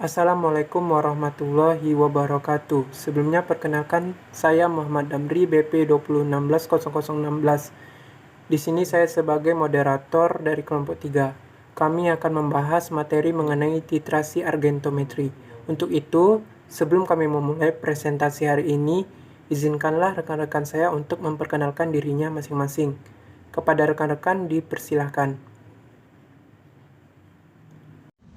Assalamualaikum warahmatullahi wabarakatuh. Sebelumnya perkenalkan saya Muhammad Damri BP 2016-0016. Di sini saya sebagai moderator dari kelompok 3. Kami akan membahas materi mengenai titrasi argentometri. Untuk itu, sebelum kami memulai presentasi hari ini, izinkanlah rekan-rekan saya untuk memperkenalkan dirinya masing-masing. Kepada rekan-rekan dipersilahkan.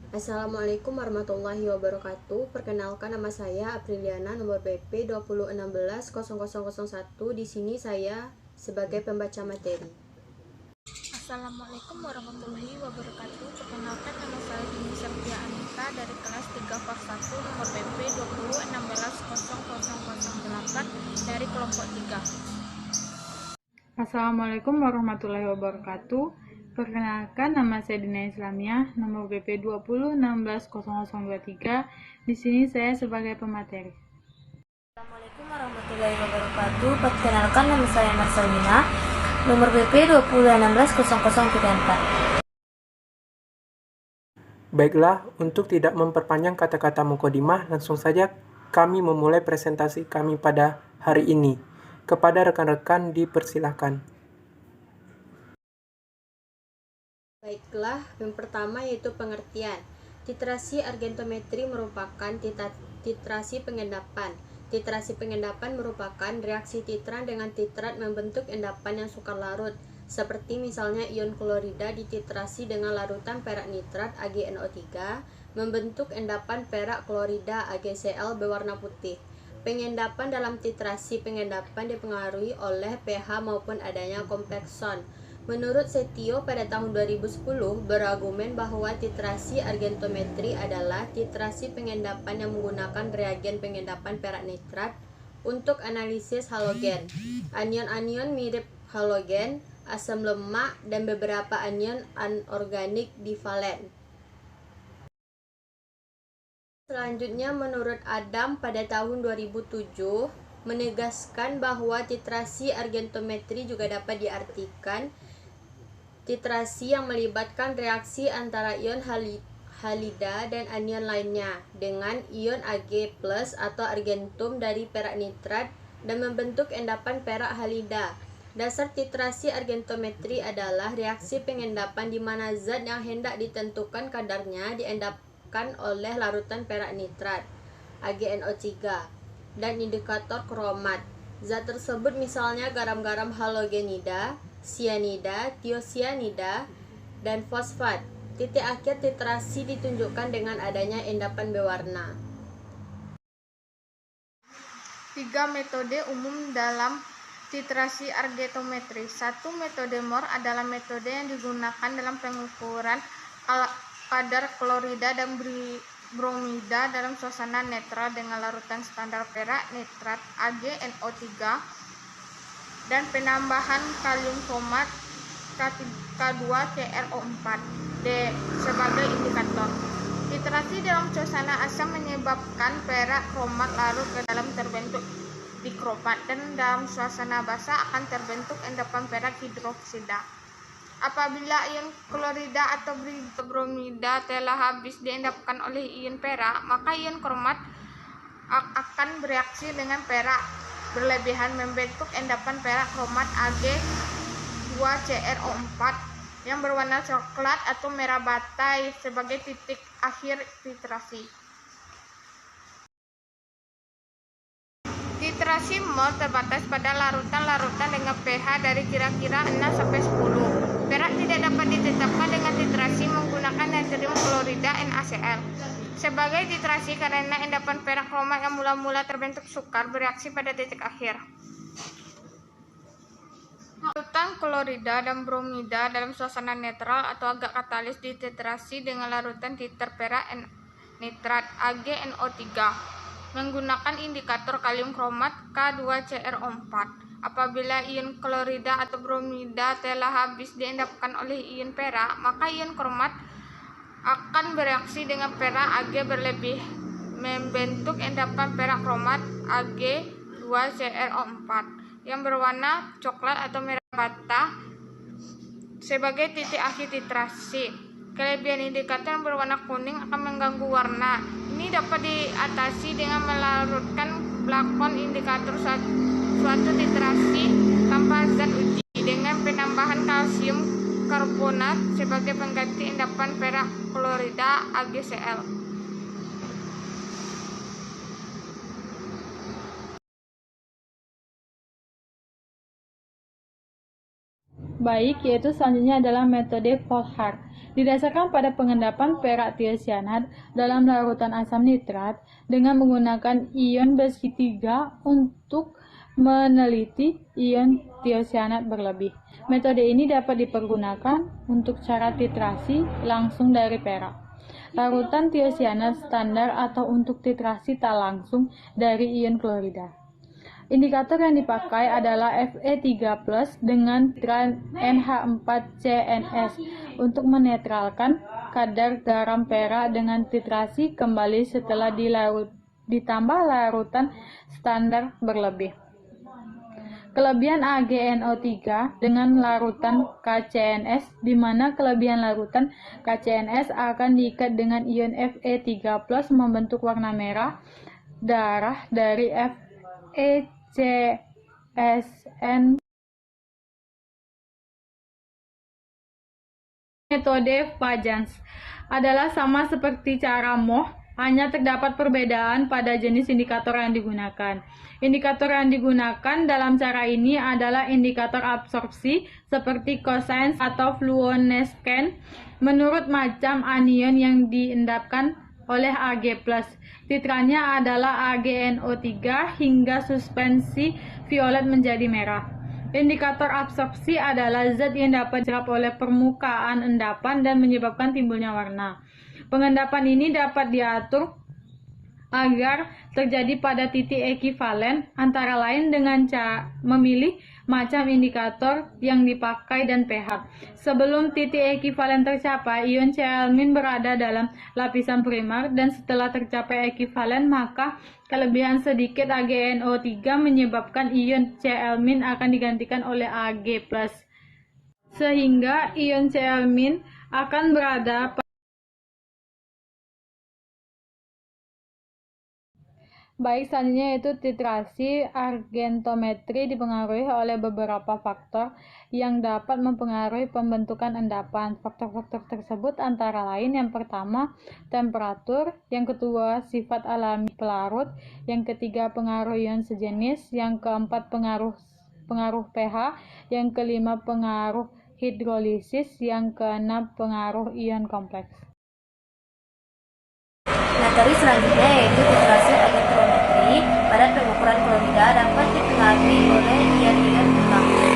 Assalamualaikum warahmatullahi wabarakatuh. Perkenalkan, nama saya Apriliana, nomor BP 2016-0001. Di sini saya sebagai pembaca materi. Assalamualaikum warahmatullahi wabarakatuh. Perkenalkan, nama saya Dini Septia Anita dari kelas 3 Fak 1 nomor BP 2016-0008 dari kelompok 3. Assalamualaikum warahmatullahi wabarakatuh. Perkenalkan, nama saya Dina Islamiyah, nomor BP 2016-0023. Di sini saya sebagai pemateri. Assalamualaikum warahmatullahi wabarakatuh. Perkenalkan, nama saya Marcelina, nomor BP 2016-0034. Baiklah, untuk tidak memperpanjang kata-kata mukodimah, langsung saja kami memulai presentasi kami pada hari ini. Kepada rekan-rekan dipersilahkan. Baiklah, yang pertama yaitu pengertian. Titrasi argentometri merupakan titrasi pengendapan. Titrasi pengendapan merupakan reaksi titran dengan titrat membentuk endapan yang sukar larut, seperti misalnya ion klorida dititrasi dengan larutan perak nitrat AgNO3, membentuk endapan perak klorida AgCl berwarna putih. Pengendapan dalam titrasi pengendapan dipengaruhi oleh pH maupun adanya komplekson. Menurut Setio pada tahun 2010 berargumen bahwa titrasi argentometri adalah titrasi pengendapan yang menggunakan reagen pengendapan perak nitrat untuk analisis halogen, anion-anion mirip halogen, asam lemak, dan beberapa anion anorganik divalen. Selanjutnya, menurut Adam pada tahun 2007 menegaskan bahwa titrasi argentometri juga dapat diartikan titrasi yang melibatkan reaksi antara ion halida dan anion lainnya dengan ion Ag+ atau argentum dari perak nitrat dan membentuk endapan perak halida. Dasar titrasi argentometri adalah reaksi pengendapan di mana zat yang hendak ditentukan kadarnya diendapkan oleh larutan perak nitrat AgNO3 dan indikator kromat. Zat tersebut misalnya garam-garam halogenida, sianida, tiosianida, dan fosfat. Titik akhir titrasi ditunjukkan dengan adanya endapan berwarna. 3 metode umum dalam titrasi argentometri. 1. Metode Mohr adalah metode yang digunakan dalam pengukuran kadar klorida dan bromida dalam suasana netral dengan larutan standar perak nitrat AgNO3 dan penambahan kalium kromat K2CrO4 D sebagai indikator. Titrasi dalam suasana asam menyebabkan perak kromat larut ke dalam terbentuk dikromat dan dalam suasana basah akan terbentuk endapan perak hidroksida. Apabila ion klorida atau bromida telah habis diendapkan oleh ion perak, maka ion kromat akan bereaksi dengan perak berlebihan membentuk endapan perak kromat Ag2CrO4 yang berwarna coklat atau merah batai sebagai titik akhir titrasi. Titrasi Mohr terbatas pada larutan-larutan dengan pH dari kira-kira 6-10. Perak tidak dapat ditetapkan dengan titrasi menggunakan natrium klorida NaCl sebagai titrasi karena endapan perak kromat yang mula-mula terbentuk sukar bereaksi pada titik akhir. Larutan klorida dan bromida dalam suasana netral atau agak katalis dititrasi dengan larutan titer perak nitrat AgNO3 menggunakan indikator kalium kromat K2CrO4. Apabila ion klorida atau bromida telah habis diendapkan oleh ion perak, maka ion kromat akan bereaksi dengan perak Ag berlebih membentuk endapan perak kromat Ag2CrO4 yang berwarna coklat atau merah bata sebagai titik akhir titrasi. Kelebihan indikator yang berwarna kuning akan mengganggu warna. ini dapat diatasi dengan melarutkan plakon indikator suatu titrasi tanpa zat uji dengan penambahan kalsium karbonat sebagai pengganti endapan perak klorida AgCl. Baik, yaitu selanjutnya adalah metode Volhard. Didasarkan pada pengendapan perak tiosianat dalam larutan asam nitrat dengan menggunakan ion besi 3 untuk meneliti ion tiosianat berlebih. Metode ini dapat dipergunakan untuk cara titrasi langsung dari perak, larutan tiosianat standar atau untuk titrasi tak langsung dari ion klorida. Indikator yang dipakai adalah Fe3+ dengan titran NH4CNS untuk menetralkan kadar garam perak dengan titrasi kembali setelah ditambah larutan standar berlebih. Kelebihan AgNO3 dengan larutan KCNS, di mana kelebihan larutan KCNS akan diikat dengan ion Fe3+ membentuk warna merah darah dari FeCSN. Metode Fajans adalah sama seperti cara Moh, hanya terdapat perbedaan pada jenis indikator yang digunakan. Indikator yang digunakan dalam cara ini adalah indikator absorpsi seperti cosine atau fluorescence menurut macam anion yang diendapkan oleh Ag+. Titrannya adalah AgNO3 hingga suspensi violet menjadi merah. Indikator absorpsi adalah zat yang dapat diserap oleh permukaan endapan dan menyebabkan timbulnya warna. Pengendapan ini dapat diatur agar terjadi pada titik ekivalen, antara lain dengan cara memilih macam indikator yang dipakai dan pH. Sebelum titik ekivalen tercapai, ion Cl- berada dalam lapisan primer, dan setelah tercapai ekivalen, maka kelebihan sedikit AgNO3 menyebabkan ion Cl- akan digantikan oleh Ag+, sehingga ion Cl- akan berada pada. Baik, selanjutnya yaitu titrasi. Argentometri dipengaruhi oleh beberapa faktor yang dapat mempengaruhi pembentukan endapan. Faktor-faktor tersebut antara lain: yang pertama, temperatur; yang kedua, sifat alami pelarut; yang ketiga, pengaruh ion sejenis; yang keempat, pengaruh pH; yang kelima, pengaruh hidrolisis; yang keenam, pengaruh ion kompleks. Materi selanjutnya yaitu titrasi argentometri pada pengukuran klorida dapat dipengaruhi oleh ion-ion pengganggu.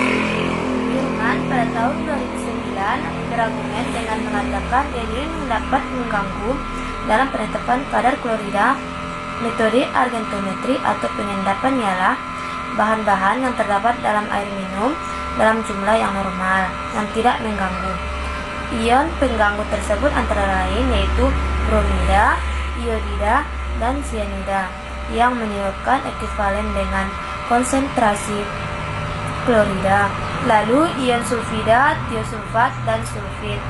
Firman pada tahun 2009 berargumen dengan mengatakan ion dapat mengganggu dalam penetapan kadar klorida. Metode argentometri atau pengendapan ialah bahan-bahan yang terdapat dalam air minum dalam jumlah yang normal yang tidak mengganggu. Ion pengganggu tersebut antara lain yaitu bromida, iodida, dan sianida yang menyebabkan ekivalen dengan konsentrasi klorida. Lalu ion sulfida, tiosulfat, dan sulfit.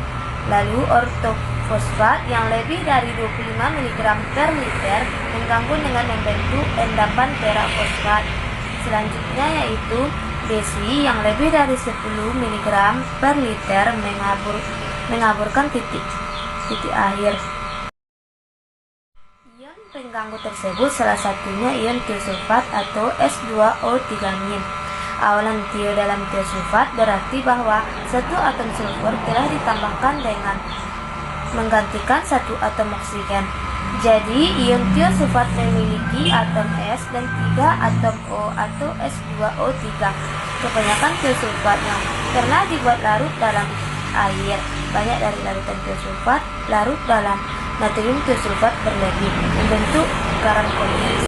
Lalu ortofosfat yang lebih dari 25 mg per liter mengganggu dengan membentuk endapan perak fosfat. Selanjutnya yaitu besi yang lebih dari 10 mg per liter mengaburkan titik akhir. Ion pengganggu tersebut salah satunya ion tiosulfat atau S2O3-. Awalan tio dalam tiosulfat berarti bahwa satu atom sulfur telah ditambahkan dengan menggantikan satu atom oksigen. Jadi ion tiosulfat memiliki atom S dan 3 atom O atau S2O3. Kebanyakan tiosulfat yang pernah dibuat larut dalam air. Banyak dari larutan tiosulfat larut dalam natrium tiosulfat berlebih membentuk garam kompleks.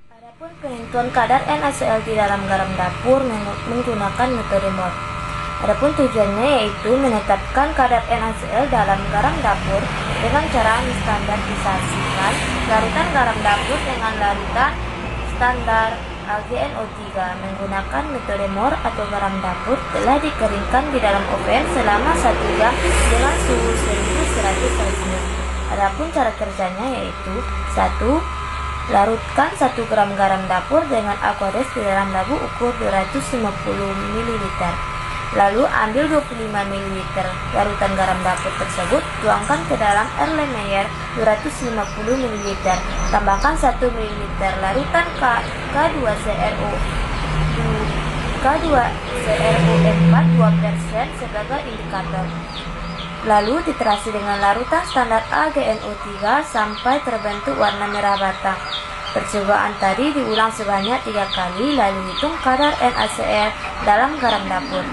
Adapun penentuan kadar NaCl di dalam garam dapur menggunakan metode Mohr. Adapun tujuannya yaitu menetapkan kadar NaCl dalam garam dapur dengan cara menstandardisasikan larutan garam dapur dengan larutan standar AgNO3 menggunakan metode Mohr atau garam dapur telah dikeringkan di dalam oven selama 1 jam dengan suhu 1100 Celcius. Adapun cara kerjanya yaitu 1. Larutkan 1 gram garam dapur dengan Aquades di dalam labu ukur 250 ml. Lalu ambil 25 ml larutan garam dapur tersebut, tuangkan ke dalam Erlenmeyer 250 ml. Tambahkan 1 ml larutan K2CRO 4 2% sebagai indikator. Lalu titrasi dengan larutan standar AgNO3 sampai terbentuk warna merah bata. Percobaan tadi diulang sebanyak 3 kali, lalu hitung kadar NaCl dalam garam dapur.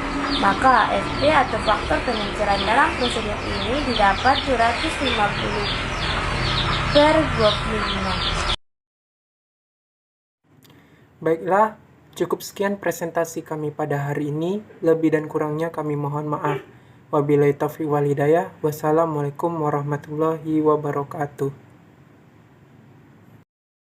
Maka Fp atau faktor pengenceran dalam prosedur ini didapat 250/25. Baiklah, cukup sekian presentasi kami pada hari ini. Lebih dan kurangnya kami mohon maaf. Wabillahi taufiq wal hidayah. Wassalamualaikum warahmatullahi wabarakatuh.